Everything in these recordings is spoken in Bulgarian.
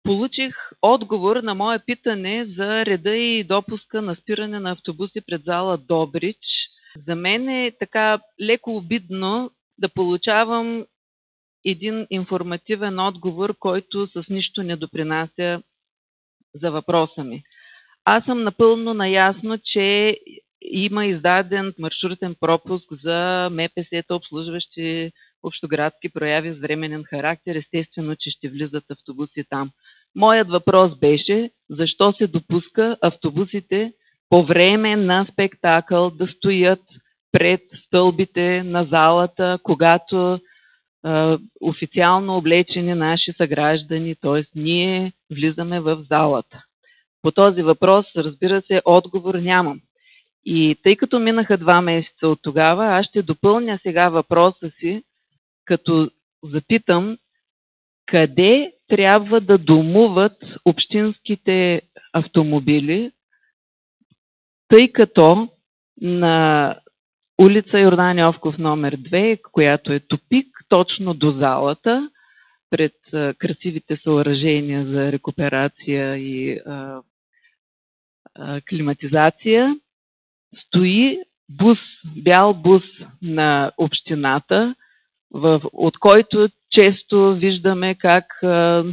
Получих отговор на мое питане за реда и допуска на спиране на автобуси пред зала Добрич. За мен е така леко обидно да получавам един информативен отговор, който с нищо не допринася за въпроса ми. Аз съм напълно наясно, че има издаден маршрутен пропуск за МПС-та, обслужващи общоградски прояви с временен характер. Естествено, че ще влизат автобуси там. Моят въпрос беше, защо се допуска автобусите по време на спектакъл да стоят пред стълбите на залата, когато официално облечени наши съграждани, т.е. ние влизаме в залата. По този въпрос, разбира се, отговор нямам. И тъй като минаха 2 месеца от тогава, аз ще допълня сега въпроса си, като запитам къде трябва да домуват общинските автомобили, тъй като на улица Йордан Йовков номер 2, която е тупик, точно до залата, пред красивите съоръжения за рекуперация и климатизация, стои бус, бял бус на общината, от който често виждаме как,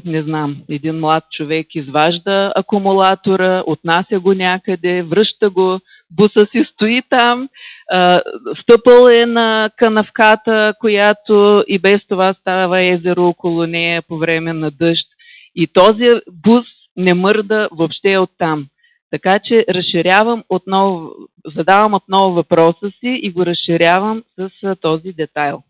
не знам, един млад човек изважда акумулатора, отнася го някъде, връща го, буса си стои там, стъпъл е на канавката, която и без това става езеро около нея по време на дъжд. И този бус не мърда въобще оттам. Така че задавам отново въпроса си и го разширявам с този детайл.